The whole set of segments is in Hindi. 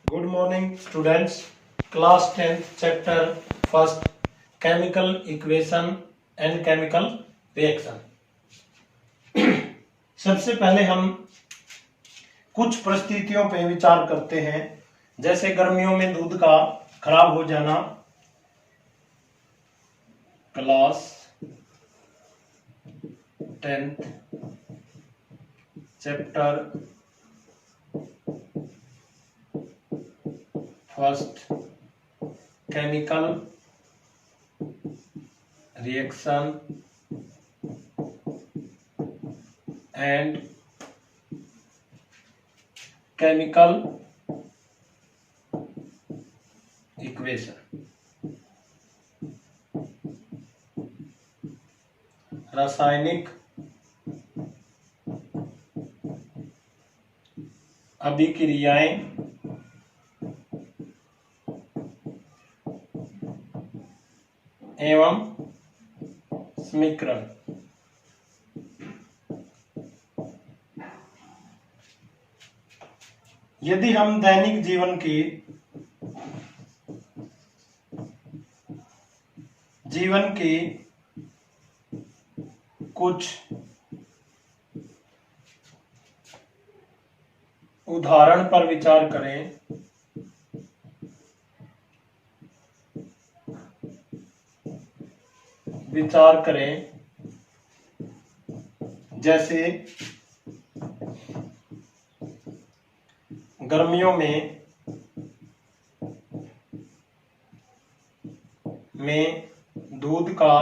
Good morning, students. Class 10th, chapter 1st, chemical equation and chemical reaction. सबसे पहले हम कुछ परिस्थितियों पे विचार करते हैं, जैसे गर्मियों में दूध का खराब हो जाना। Class 10th, chapter first, chemical reaction and chemical equation. रासायनिक अभिक्रियाएं एवं समीकरण। यदि हम दैनिक जीवन की कुछ उदाहरण पर विचार करें, जैसे गर्मियों में दूध का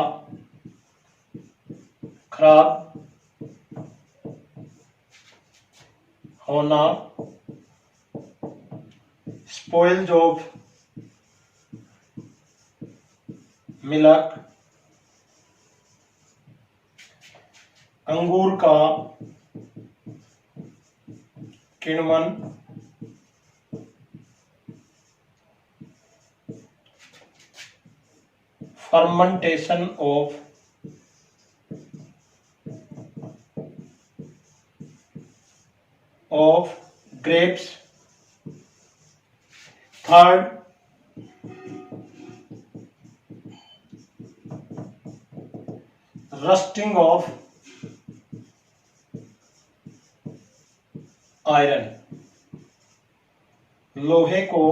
खराब होना, स्पॉइल्ज ऑफ मिल्क, अंगूर का किण्वन, fermentation of grapes. Third, rusting of iron, लोहे को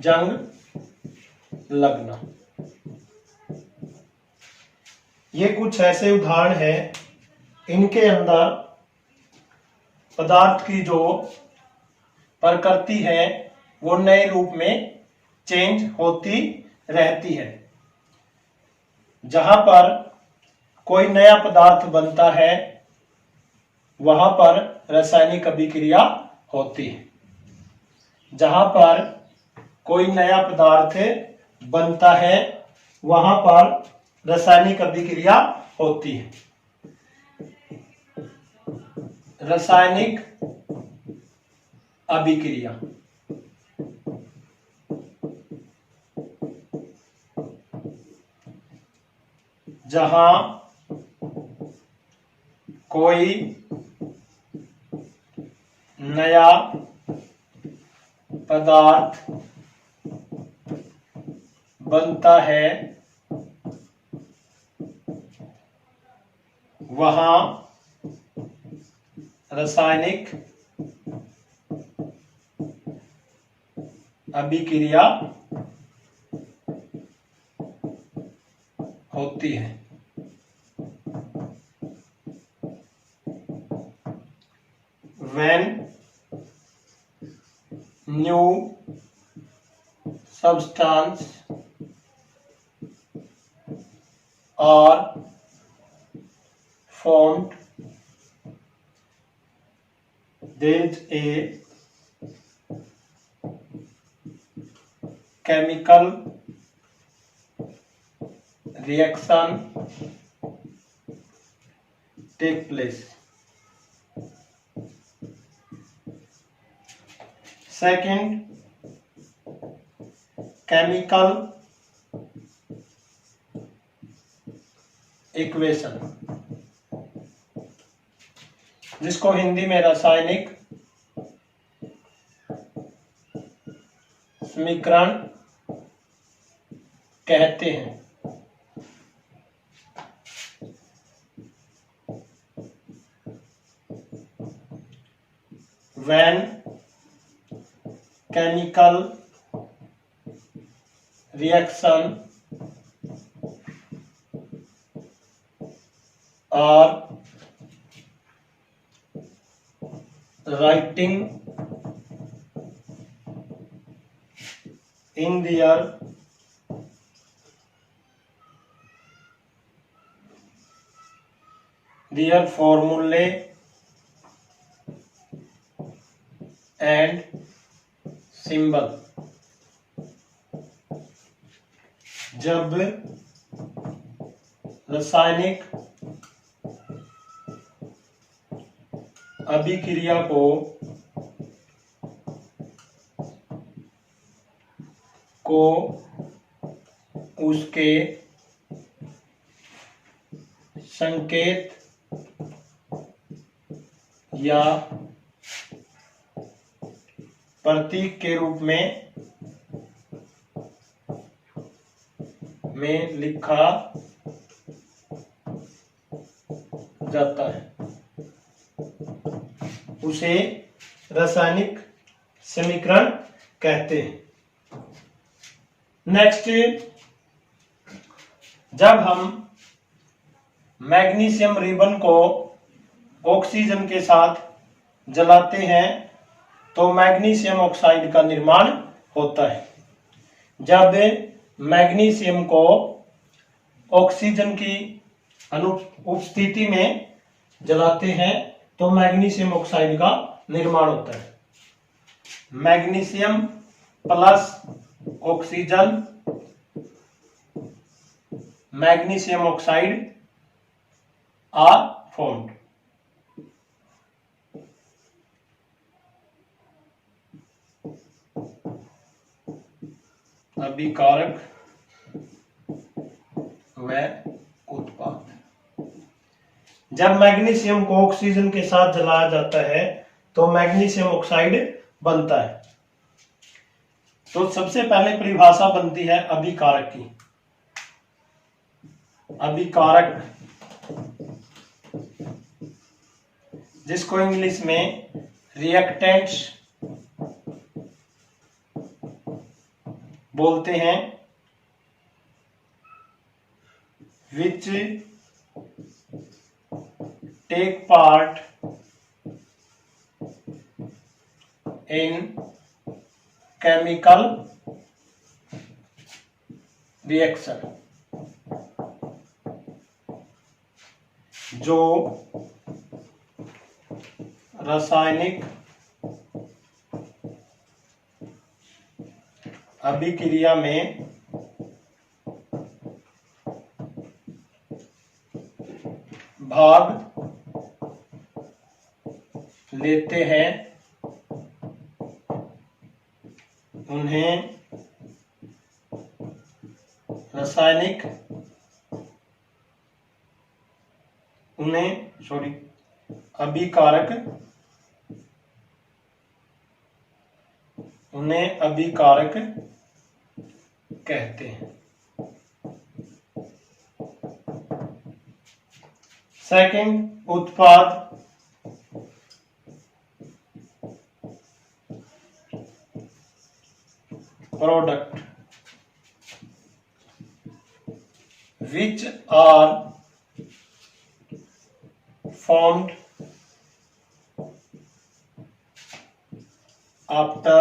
जंग लगना। ये कुछ ऐसे उदाहरण हैं, इनके अंदर पदार्थ की जो प्रकृति है वो नए रूप में चेंज होती रहती है। जहां पर कोई नया पदार्थ बनता है वहां पर रासायनिक अभिक्रिया होती है। जहां पर कोई नया पदार्थ बनता है वहां पर रासायनिक अभिक्रिया होती है। रासायनिक अभिक्रिया जहां कोई नया पदार्थ बनता है वहां रासायनिक अभिक्रिया होती है। When new substance are formed, there is a chemical reaction take place. Second, chemical equation, जिसको हिंदी में रासायनिक समीकरण कहते हैं। When chemical reaction are writing in their formulae and symbol। जब रासायनिक अभिक्रिया को उसके संकेत या प्रतीक के रूप में लिखा जाता है, उसे रासायनिक समीकरण कहते हैं। नेक्स्ट, जब हम मैग्नीशियम रिबन को ऑक्सीजन के साथ जलाते हैं तो मैग्नीशियम ऑक्साइड का निर्माण होता है। जब मैग्नीशियम को ऑक्सीजन की उपस्थिति में जलाते हैं तो मैग्नीशियम ऑक्साइड का निर्माण होता है। Magnesium plus oxygen magnesium oxide are formed. अभिकारक व उत्पाद। जब मैग्नीशियम को ऑक्सीजन के साथ जलाया जाता है तो मैग्नीशियम ऑक्साइड बनता है। तो सबसे पहले परिभाषा बनती है अभिकारक की। अभिकारक, जिसको इंग्लिश में रिएक्टेंट्स बोलते हैं, which take part in chemical reaction, जो रासायनिक अभिक्रिया में भाग लेते हैं, उन्हें अभिकारक कहते हैं। सेकंड, उत्पाद। Product, which are formed after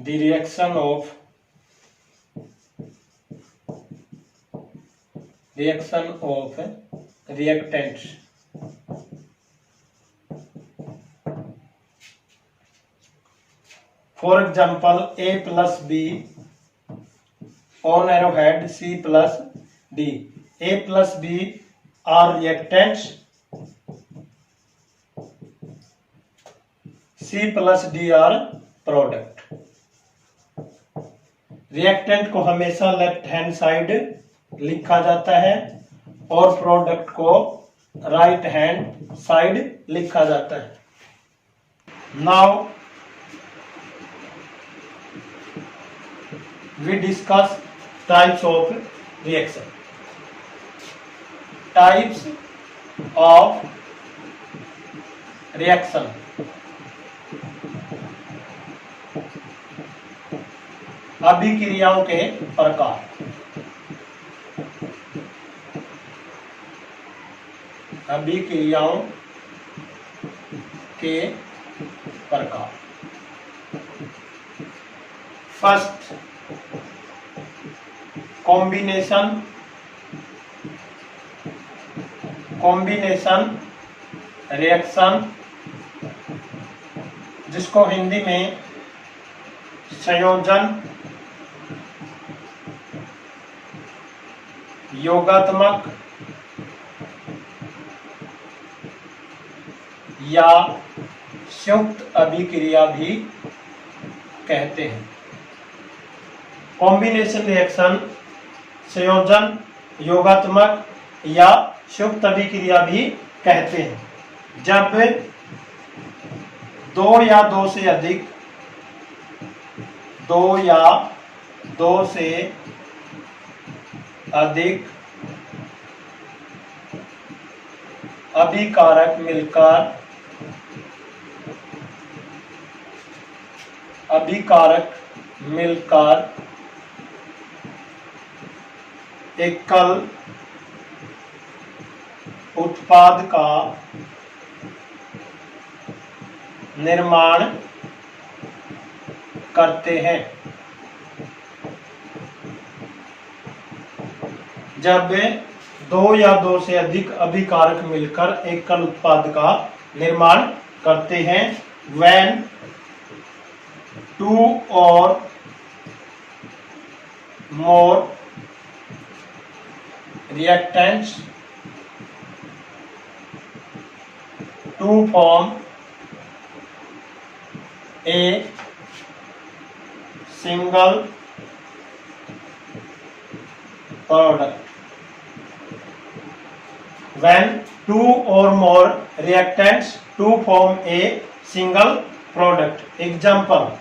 the reaction of reactants। For example, A plus B on arrowhead, C plus D। A plus B are reactants, C plus D are product। Reactant को हमेशा लेफ्ट हैंड साइड लिखा जाता है और प्रोडक्ट को राइट हैंड साइड लिखा जाता है। Now we discuss types of reaction. Types of reaction. अभिक्रियाओं के प्रकार. अभिक्रियाओं के प्रकार. फर्स्ट, कॉम्बिनेशन रिएक्शन, जिसको हिंदी में संयोजन, योगात्मक या संयुक्त अभिक्रिया भी कहते हैं. कॉम्बिनेशन रिएक्शन संयोजन, योगात्मक या संयुक्त अभिक्रिया भी कहते हैं. जब दो या दो से अधिक अभिकारक मिलकर एकल उत्पाद का निर्माण करते हैं. जब दो या दो से अधिक अभिकारक मिलकर एकल उत्पाद का निर्माण करते हैं. when two or more reactants to form a single product. When two or more reactants to form a single product. Example,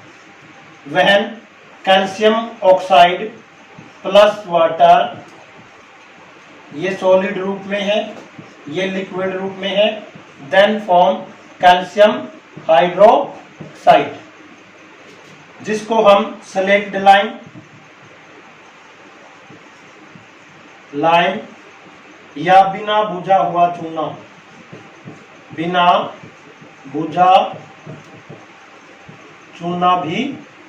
when calcium oxide plus water, ये सॉलिड रूप में है, ये लिक्विड रूप में है, then form calcium hydroxide, जिसको हम सेलेक्ट लाइम या बिना बुझा हुआ चूना भी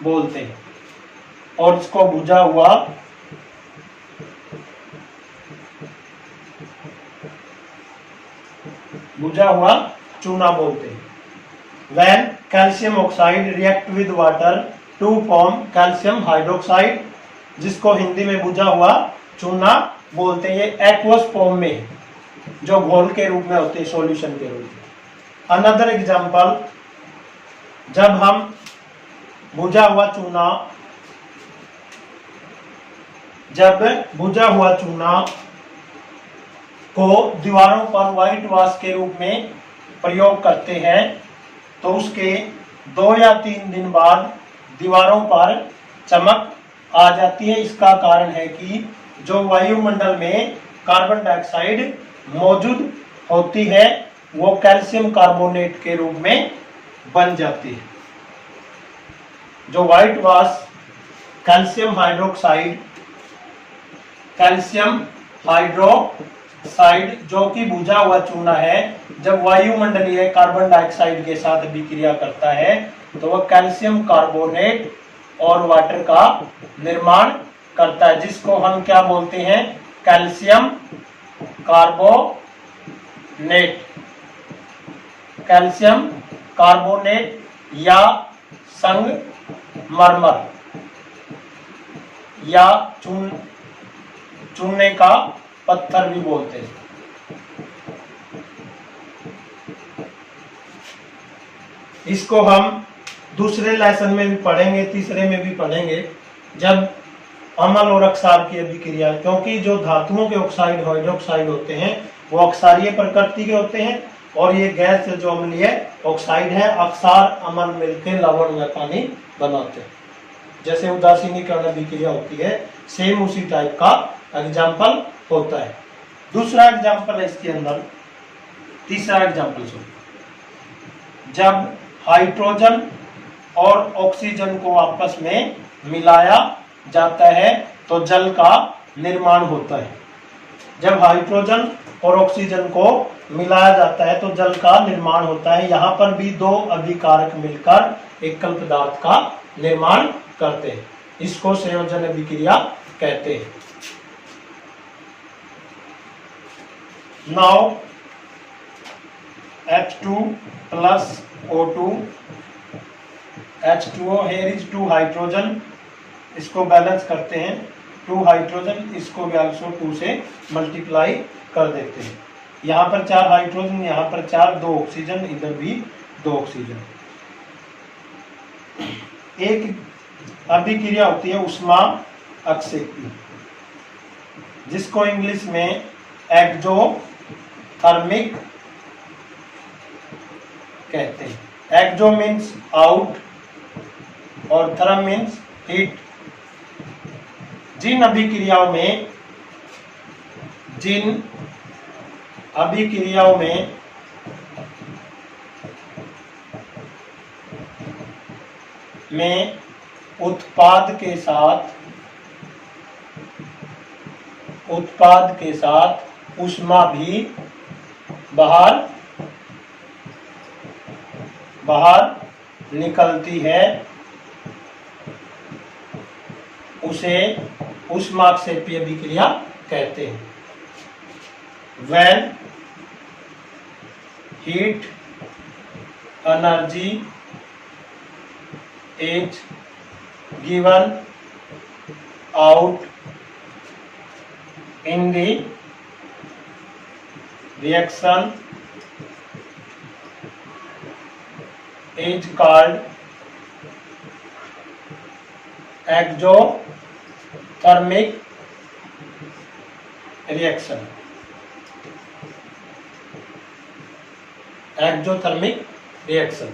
बोलते हैं. और इसको बुझा हुआ चूना बोलते हैं. When calcium oxide react with water to form calcium hydroxide, जिसको हिंदी में बुझा हुआ चूना बोलते हैं. ये एक्वस फॉर्म में, जो घोल के रूप में होते हैं, सॉल्यूशन के रूप में. अनदर एग्जांपल, जब हम बुझा हुआ चूना को दीवारों पर व्हाइट वॉश के रूप में प्रयोग करते हैं, तो उसके 2 या 3 दिन बाद दीवारों पर चमक आ जाती है. इसका कारण है कि जो वायुमंडल में कार्बन डाइऑक्साइड मौजूद होती है, वो कैल्शियम कार्बोनेट के रूप में बन जाती है. जो व्हाइट वॉश कैल्शियम हाइड्रोक्साइड जो कि बुझा हुआ चूना है, जब वायुमंडलीय कार्बन डाइऑक्साइड के साथ अभिक्रिया करता है, तो वह कैल्शियम कार्बोनेट और वाटर का निर्माण करता है, जिसको हम क्या बोलते हैं? कैल्शियम कार्बोनेट या संगमरमर या चूने का पत्थर भी बोलते हैं. इसको हम दूसरे लेसन में भी पढ़ेंगे, तीसरे में भी पढ़ेंगे, जब अम्ल और अक्षार की अभिक्रिया. क्योंकि जो धातुओं के ऑक्साइड हाइड्रोक्साइड होते हैं वो अक्षारीय प्रकृति के होते हैं, और ये गैस जो अम्लीय ऑक्साइड है, अक्षार अम्ल मिलकर लवण में पानी बनाते हैं. जैसे उदासीनीकरण अभिक्रिया होती है, सेम उसी टाइप का एग्जाम्पल होता है। दूसरा एग्जाम्पल है इसके अंदर, तीसरा एग्जाम्पल सुनो। जब हाइड्रोजन और ऑक्सीजन को आपस में मिलाया जाता है तो जल का निर्माण होता है। जब हाइड्रोजन और ऑक्सीजन को मिलाया जाता है तो जल का निर्माण होता है। यहाँ पर भी दो अभिकारक मिलकर एकल पदार्थ का निर्माण करते हैं, इसको संयोजन अभिक्रिया कहते हैं। Now H2 plus O2, H2O, here is 2 hydrogen, इसको बैलेंस करते हैं, 2 हाइड्रोजन, इसको भी also 2 से मल्टीप्लाई कर देते हैं। यहाँ पर 4 हाइड्रोजन, यहाँ पर 4, 2 ऑक्सीजन, इधर भी 2 ऑक्सीजन। एक अभिक्रिया होती है उष्मा अक्षेपी, जिसको इंग्लिश में एक्सोथर्मिक कहते हैं। एक्सो मीन्स आउट और थर्म मीन्स हीट। जिन अभिक्रियाओं में उत्पाद के साथ ऊष्मा भी बाहर निकलती है, उसे ऊष्माक्षेपी अभिक्रिया कहते हैं। When heat energy is given out in the reaction is called exothermic reaction। exothermic reaction,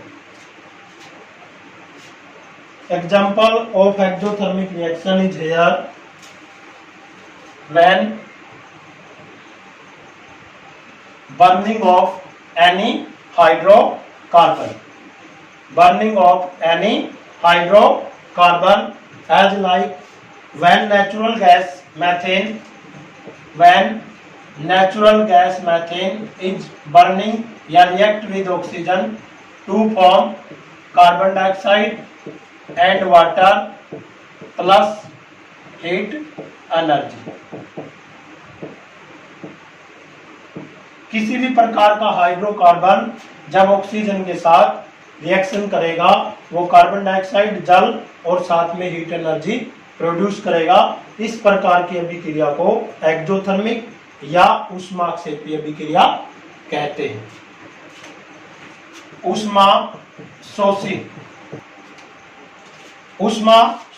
example of exothermic reaction is here। when burning of any hydrocarbon, as like when natural gas methane is burning या react with oxygen to form carbon dioxide and water plus heat energy। किसी भी प्रकार का हाइड्रोकार्बन जब ऑक्सीजन के साथ रिएक्शन करेगा, वो कार्बन डाइऑक्साइड, जल और साथ में हीट एनर्जी प्रोड्यूस करेगा। इस प्रकार की अभिक्रिया को एक्सोथर्मिक या ऊष्माक्षेपी अभिक्रिया कहते हैं। ऊष्मा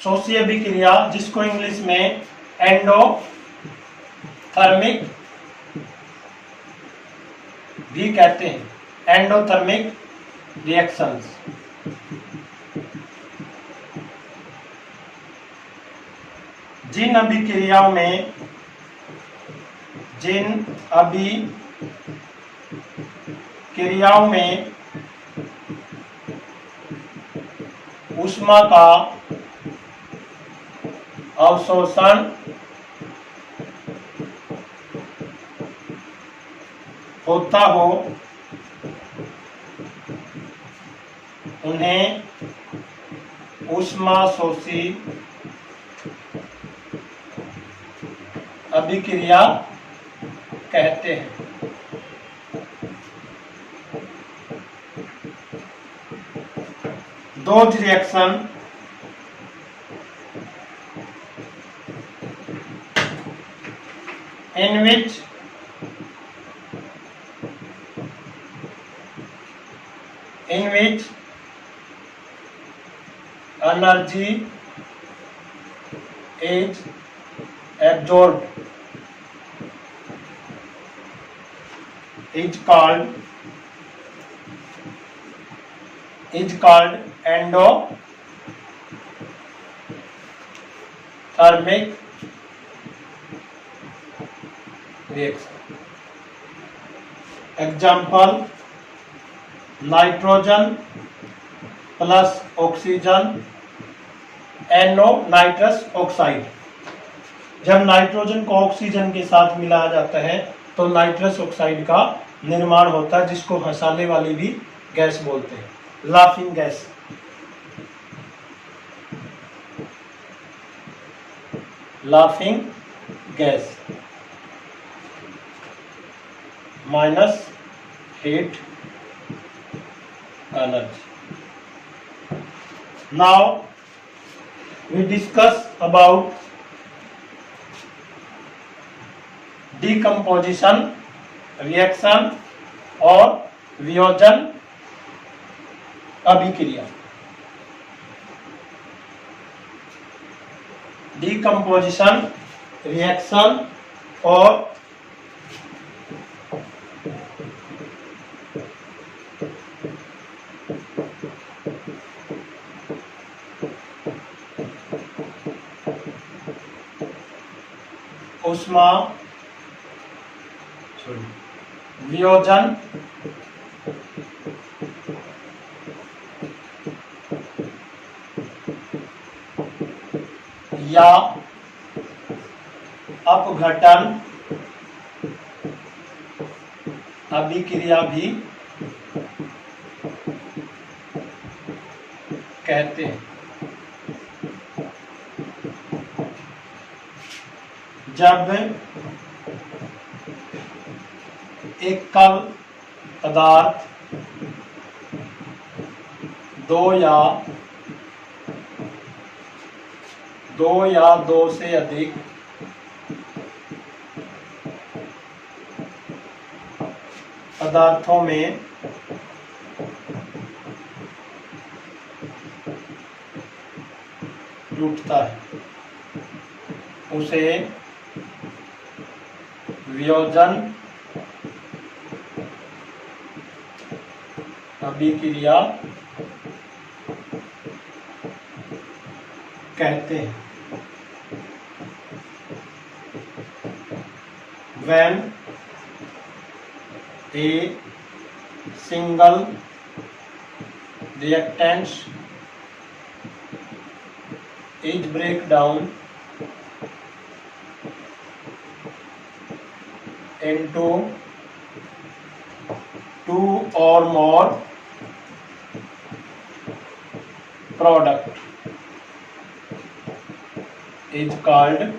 शोषी अभिक्रिया, जिसको इंग्लिश में एंडोथर्मिक भी कहते हैं, एंडोथर्मिक रिएक्शंस। जिन अभिक्रियाओं में ऊष्मा का अवशोषण होता हो, उन्हें ऊष्मा शोषी अभिक्रिया कहते हैं। Those reaction in which energy is absorbed is called thermic reaction. Example, nitrogen plus oxygen NO nitrous oxide. जब नाइट्रोजन को ऑक्सीजन के साथ मिलाया जाता है तो नाइट्रस ऑक्साइड का निर्माण होता है, जिसको हंसाने वाली भी गैस बोलते हैं, laughing gas. Laughing gas minus heat energy. Now we discuss about decomposition reaction और वियोजन अभिक्रिया। decomposition reaction और उष्मा वियोजन या अपघटन अभिक्रिया भी कहते हैं। जब एक कल पदार्थ दो या दो से अधिक पदार्थों में टूटता है, उसे वियोजन अभिक्रिया कहते हैं। When a single reactant is break down into two or more product is called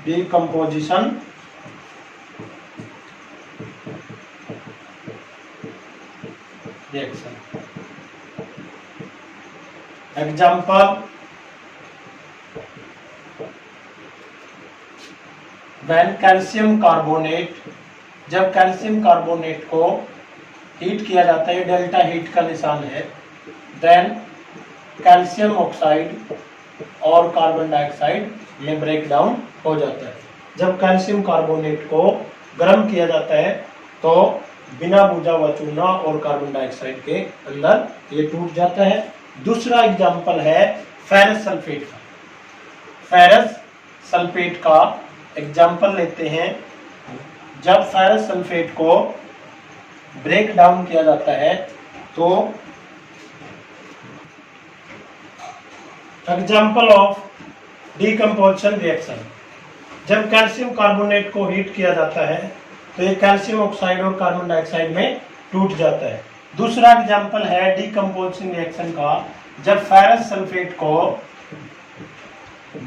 decomposition reaction. Example, when calcium carbonate, जब कैल्शियम कार्बोनेट को हीट किया जाता है, डेल्टा हीट का निशान है, देन कैल्शियम ऑक्साइड और कार्बन डाइऑक्साइड में ब्रेक डाउन हो जाता है। जब कैल्शियम कार्बोनेट को गर्म किया जाता है तो बिना बुझा हुआ चूना और कार्बन डाइऑक्साइड के अंदर ये टूट जाता है। दूसरा एग्जाम्पल है फेरस सल्फेट का। फेरस सल्फेट का एग्जाम्पल लेते हैं। जब फेरस सल्फेट को ब्रेक डाउन किया जाता है तो एग्जाम्पल ऑफ डीकम्पोजिशन रिएक्शन, जब कैल्शियम कार्बोनेट को हीट किया जाता है तो ये कैल्शियम ऑक्साइड और कार्बन डाइऑक्साइड में टूट जाता है। दूसरा एग्जाम्पल है डीकम्पोजिशन रिएक्शन का, जब फेरस सल्फेट को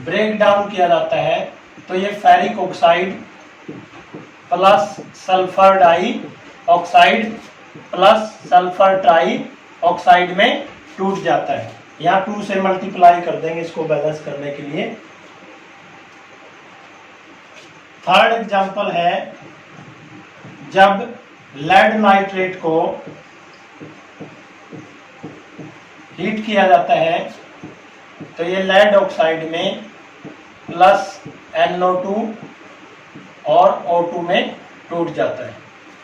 ब्रेक डाउन किया जाता है तो ये ferric oxide plus sulphur dioxide plus sulphur trioxide में टूट जाता है। यहाँ 2 से मल्टीप्लाई कर देंगे इसको बैलेंस करने के लिए। थर्ड एग्जाम्पल है, जब लेड नाइट्रेट को हीट किया जाता है तो ये लेड ऑक्साइड में प्लस NO2 और O2 में टूट जाता है।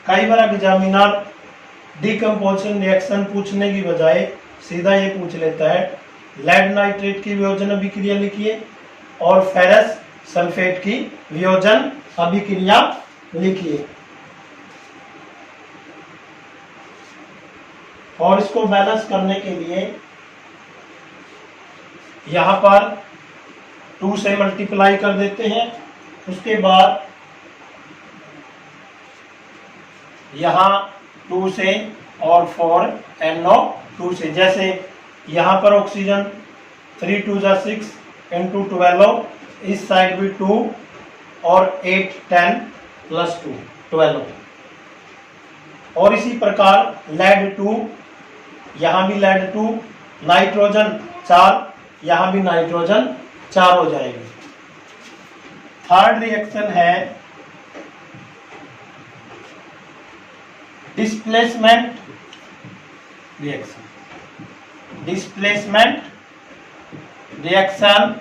कई बार एग्जामिनर डीकम्पोजिशन रिएक्शन पूछने की बजाय सीधा ये पूछ लेता है लेड नाइट्रेट की वियोजन अभिक्रिया लिखिए और फेरस सल्फेट की वियोजन अभिक्रिया लिखिए। और इसको बैलेंस करने के लिए यहां पर 2 से मल्टीप्लाई कर देते हैं, उसके बाद यहां 2 से और 4 NO2 से। जैसे यहां पर ऑक्सीजन 3 2 6 इंटू 12, इस साइड भी 2 और 8 10 प्लस 2 12। और इसी प्रकार लेड 2, यहां भी लेड 2, नाइट्रोजन 4, यहां भी नाइट्रोजन 4 हो जाएगी। थर्ड रिएक्शन है डिस्प्लेसमेंट रिएक्शन। डिस्प्लेसमेंट रिएक्शन,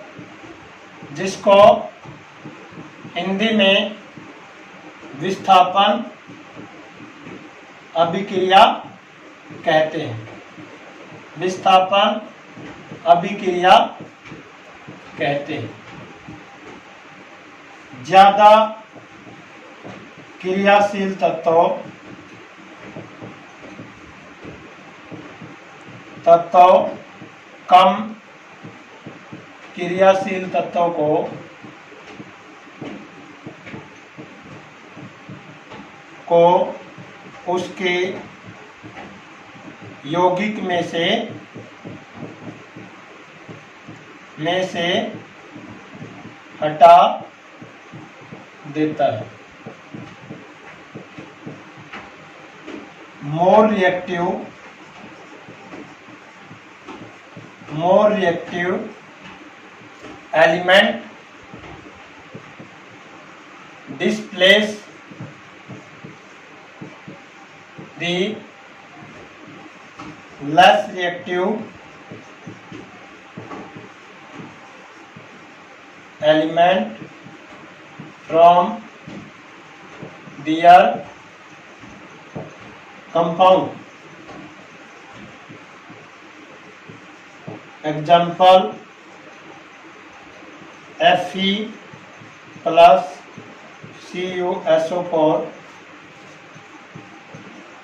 जिसको हिंदी में विस्थापन अभिक्रिया कहते हैं। विस्थापन अभिक्रिया कहते हैं। ज्यादा क्रियाशील तत्व कम क्रियाशील तत्व को उसके यौगिक में से हटा देता है। More reactive element displace the less reactive element from their compound. Example, Fe plus CuSO4,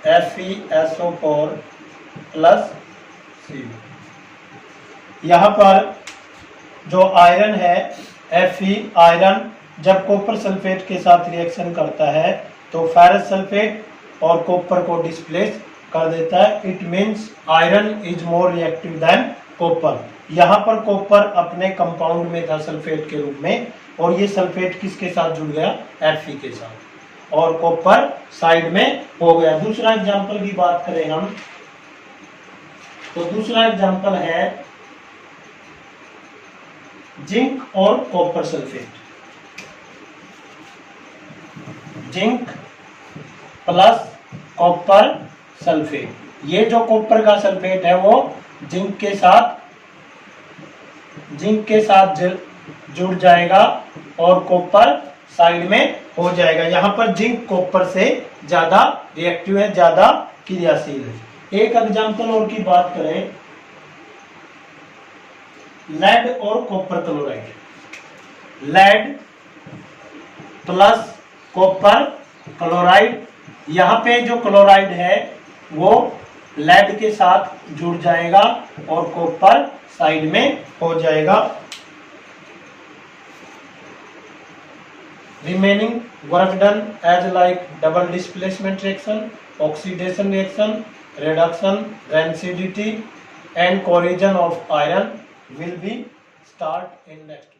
FeSO4 plus Cu। यहाँ पर जो आयरन है Fe आयरन जब कॉपर सल्फेट के साथ रिएक्शन करता है तो फेरस सल्फेट और कॉपर को डिस्प्लेस कर देता है। It means iron is more reactive than copper. यहाँ पर कॉपर अपने कंपाउंड में था सल्फेट के रूप में, और ये सल्फेट किसके साथ जुड़ गया? Fe के साथ, और कॉपर साइड में हो गया। दूसरा एग्जांपल की बात करें हम, तो दूसरा एग्जांपल है जिंक और copper sulphate. Zinc plus copper sulphate. ये जो कॉपर का सल्फेट है वो जिंक के साथ जुड़ जाएगा और कॉपर साइड में हो जाएगा। यहाँ पर जिंक कॉपर से ज्यादा रिएक्टिव है, ज्यादा क्रियाशील है। एक एग्जांपल और की बात करें, लेड और copper chloride. Lead plus copper chloride. यहाँ पे जो क्लोराइड है वो लेड के साथ जुड़ जाएगा और कॉपर साइड में हो जाएगा। Remaining work done as like double displacement reaction, oxidation reaction, reduction, rancidity and corrosion of iron will be start in next.